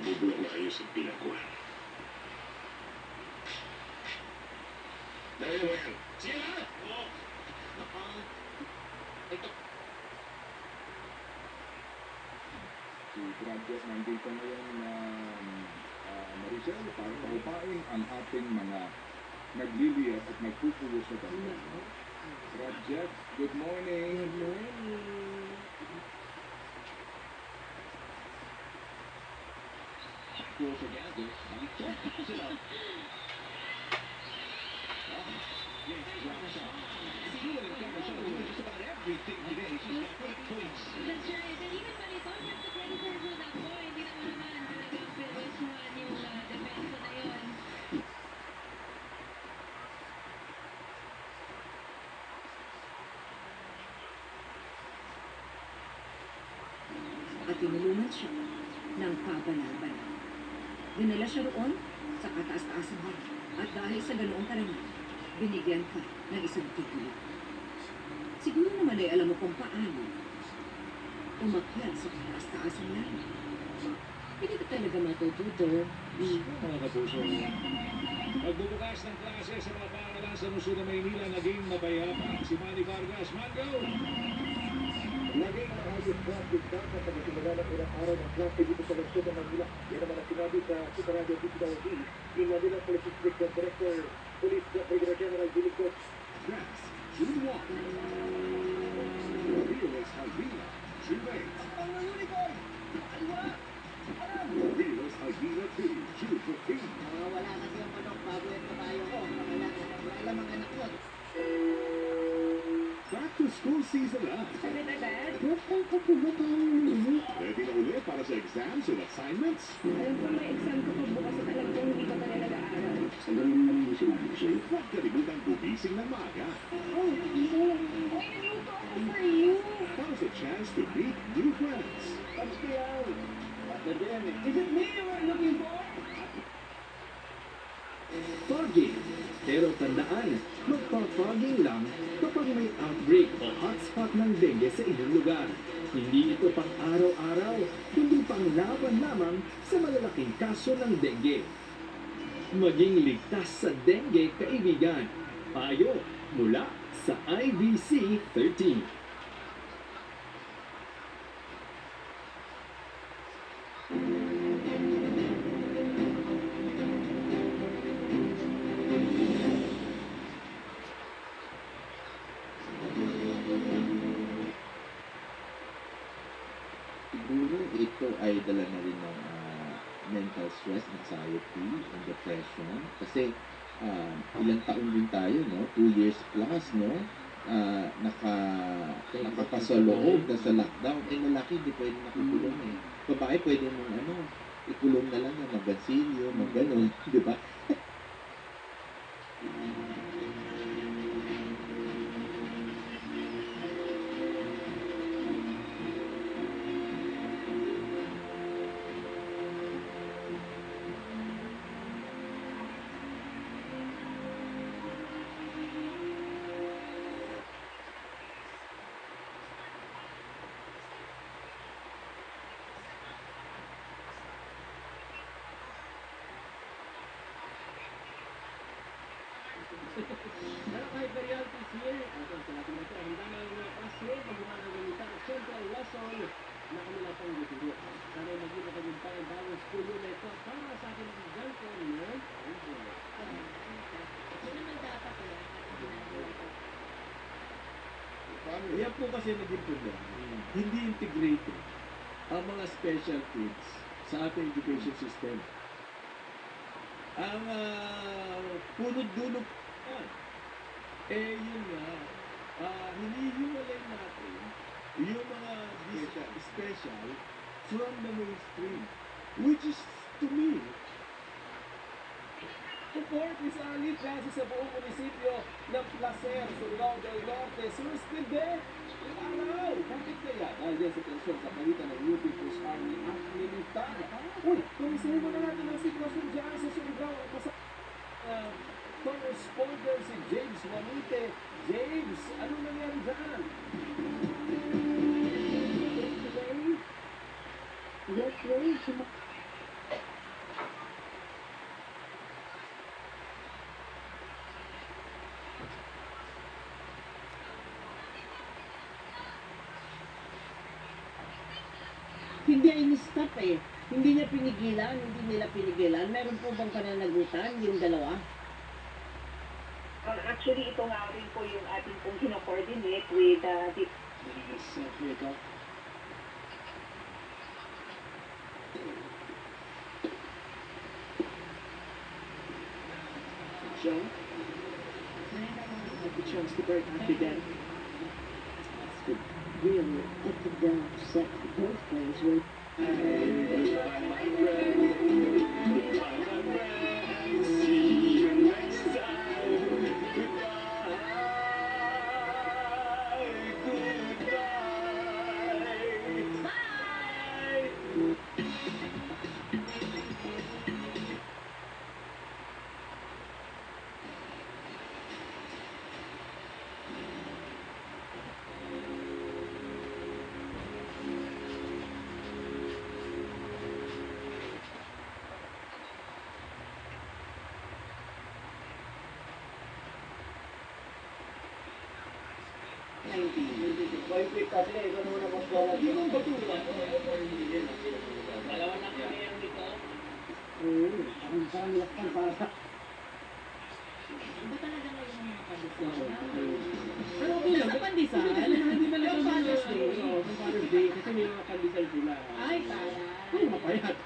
Mabubulok na kayo sa pinagkuhan. Dahil mo yan. Sige na! Oo. Ito. Si Graduate nandito ngayon na Maricel para paupain ang ating mga nagliliyas at nagpupulo sa bansa. Graduate, good morning. Good morning. Girls are gathered. Sila. Yes, Rafa. See you in the camera show doing just about everything today. She's got 8 points. That's right. And even pa nito, you have to credit her for that po. Hindi naman talagang pinusuhan yung depensa na yun. At tinulungan siya ng kabanal-banal. Dinala siya roon sa kataas-taasang hari. At dahil sa ganoong karamihan, binigyan ka ng isang titulo. Siguro naman ay alam mo kung paano umakyat sa kataas-taasang langit. Hindi ka talaga matututo. Mga kapuso, pagbubukas ng klase sa mga paaralan sa Luzon, Maynila, naging mapayapa. Si Manny Vargas, Mango! Naging maayos traffic dam sa pagsimula ng ilang araw ng klase dito sa Luzon ng Manila. Yan naman ang sinabi sa Super Radio DPWD ni Manila Police District Director Police Brigadier General Billy Coach. Grass, June 1. Rios Alvina, June 8. Ang unicorn! Rios Alvina 2, June 15. Wala kasi ang manok bago yung kabayo ko. Wala mga anak ko. Back to school season na. Agad-agad? Ready na ulit para sa exams and assignments? Alam ko may exam ko pagbukas at alam ko hindi ka pa nila nag-aaral. Sandali naman yung sinabi ko sa'yo. Huwag kalimutan gumising ng maaga. Oh, may naluto ako for you. Now's a chance to meet new friends. Is it me you were looking for? Fogging. Pero tandaan, magpa-fogging lang kapag may outbreak o hotspot ng dengue sa inyong lugar. Hindi ito pang araw-araw, kundi pang laban lamang sa malalaking kaso ng dengue. Maging ligtas sa dengue, kaibigan. Payo mula sa IBC 13. Siguro ito ay dala na rin ng mental stress, anxiety, and depression. Kasi ilang taon din tayo, no? 2 years plus, no? Nakapasaloob na sa lockdown. Eh, lalaki hindi pwede nakikulong eh. Babae pwede mong ikulong na lang na magasilyo, maganon, di ba? Pero kahit na realities here, sa natin na ito, handa na yung mga klase, ang mga nagalitan, at syempre ang lesson na kanila pang guturo. Sana ay maging matagumpay ang bagong school year na ito para sa ating estudyante, no? Ito naman dapat wala ka ginagawa ko. Yan po kasi naging problema. Hindi integrated ang mga special kids sa ating education system. Ang punod-dulo yun nga, hinihiwalay natin yung mga special from the mainstream, which is, to me, support is only klase sa buong munisipyo ng Placer, Surigao del Norte, suspinde yung araw. Bakit kaya? Dahil yan sa tensyon sa pagitan ng UP Coast Army at Militar. Uy, kumisahin mo na natin ang sitwasyon dyan sa Surigao at correspondent si James Manite. James, anong nangyari dyan? Yesterday, Hindi in-stop eh. Hindi niya pinigilan, hindi nila pinigilan. Meron po bang pananagutan yung dalawa? Actually, ito nga rin po yung ating pong kino-coordinate with the Ito. Sean? Had the chance to break happy again. Really up and down set both players were Quick kasi, ikaw naman ang mag-bola. yung batulan. Dalawa na kami yung dito. Ang parang nilakpan para sa... Iba talaga ngayon ang mga pandesal. Pero okay lang, sa pandesal, hindi ba lang Father's Day? Oo, sa Father's Day, kasi may mga pandesal sila. Ay, tala. Ay, mapayat.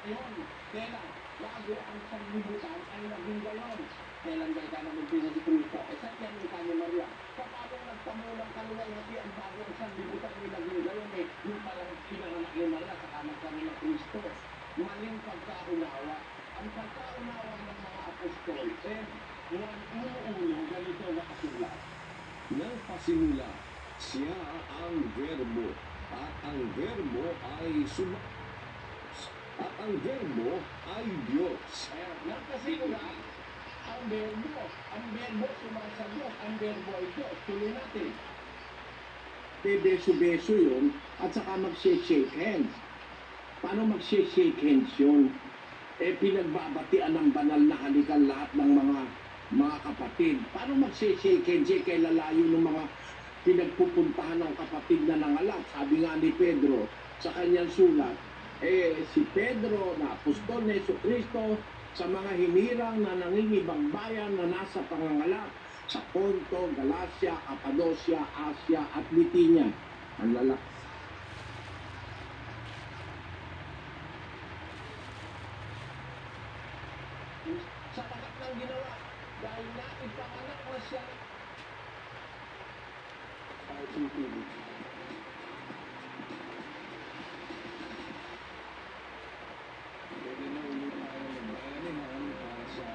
Ngayon, kailan bago ang sanlibutan ay naging gayon? Kailan ba ka naman pinag-Kristo? Eh, sa yan yung kanya Maria. Paano nagpamulang kaluwalhati ang bago ang sanlibutan ay naging gayon eh? Yung palang pinanganak ni Maria sa kamagkaroon ng Kristo. Maling pagkaunawa. Ang pagkaunawa ng mga apostol, eh, umuulo ganito nakasulat. Nang pasimula, siya ang verbo, at ang verbo ay at ang verbo ay Diyos. Nang pasimula, ang verbo sumasagot, ang verbo ay Diyos. Tuloy natin. Beso-beso yun at saka mag-shake hands. Paano mag-shake hands yun? Eh, pinagbabatian ng banal na halikan lahat ng mga kapatid. Paano mag-shake hands eh, kay lalayo ng mga pinagpupuntahan ng kapatid na nangalak? Sabi nga ni Pedro sa kanyang sulat, si Pedro na apostol ni Jesucristo sa mga hinirang na nangingibang bayan na nasa pangangalap sa Ponto, Galacia, Cappadocia, Asia at Bithynia. Ang lalaki. Sa lahat ng ginawa, dahil naipanganak na siya. Pwede na ulit tayo magbayani para sa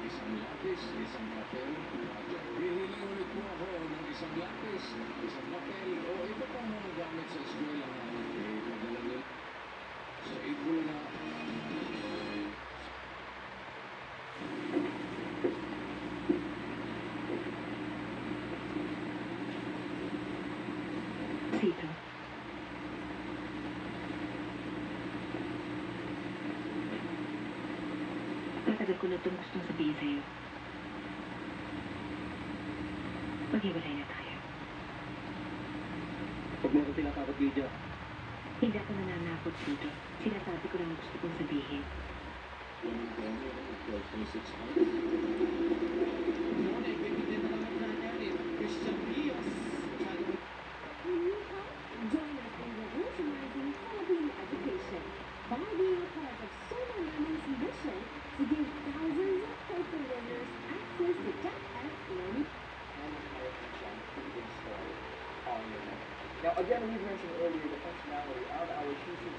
isang lapis, isang papel. Hihili ulit po ako ng isang lapis, isang papel, o iba pang mga gamit sa eskwela na padala nila sa igul na Tito. Matagal ko na itong gustong sabihin sa'yo. Maghiwalay na tayo. Huwag mo akong tinakapag, Lydia. Hindi ako nananakot dito. Sinasabi ko lang ang gusto kong sabihin. Noon eh, bibigyan na lang natin yan eh. Christian Rios. Join us in revolutionizing Philippine education by being a part of Solar Learning's mission to give thousands of total learners access to tech-ed learning. Now, again, we mentioned earlier the functionality of our shoe.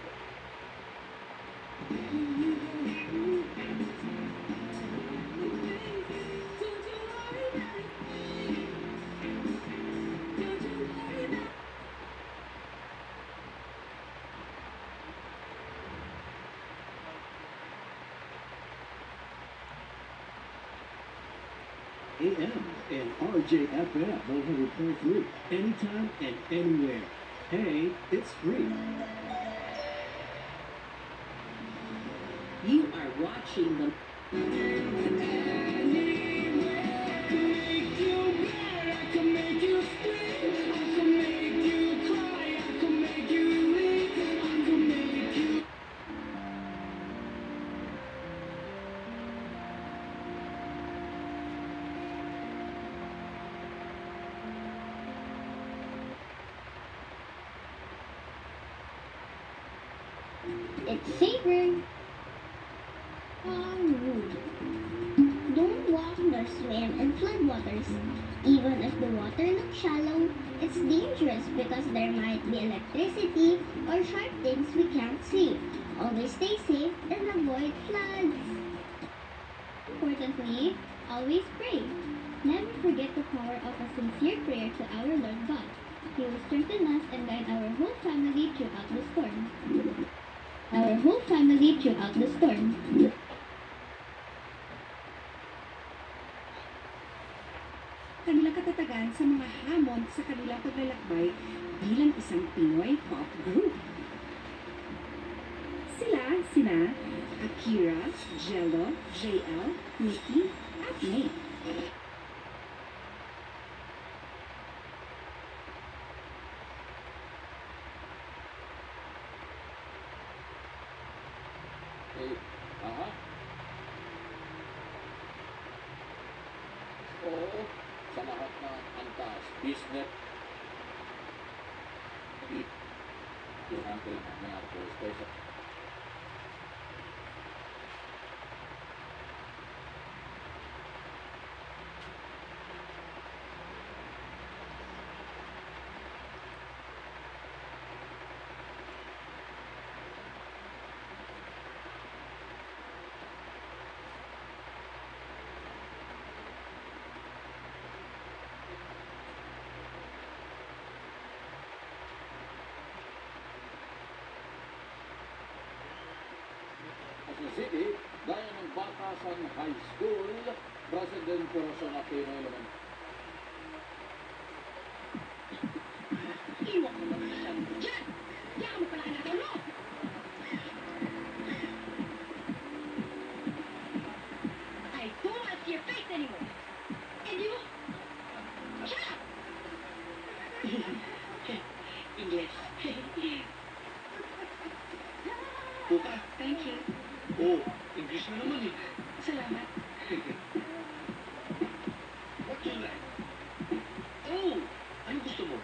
AM and RJFM 100.3 anytime and anywhere. Hey, it's free. watching the It's safer. Don't walk nor swim in floodwaters. Even if the water looks shallow, it's dangerous because there might be electricity or sharp things we can't see. Always stay safe and avoid floods. Importantly, always pray. Never forget the power of a sincere prayer to our Lord God. He will strengthen us and guide our whole family throughout the storm. Our whole family throughout the storm. Kanilang katatagan sa mga hamon sa kanilang paglalakbay bilang isang Pinoy pop group. Sina Akira, Jello, JL, Nikki, at Nate. Aha. Oo, sa lahat na antas, business. Yung uncle na ako, special. Quezon City, gaya ng Batasan High School, President Corazon Aquino Elementary. iwan mo naman siya dyan. Diyan mo pala natulog. I don't want to see your face anymore. And you? Shut up! English. Puka. Thank you. Oh, English na naman eh. Salamat. What you like? Oh, ano gusto mo?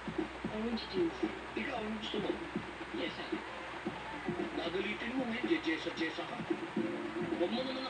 Orange juice. Ikaw, ano gusto mo? Yes, sir. Nagalitin mo ngayon, jesa ka. Huwag mo naman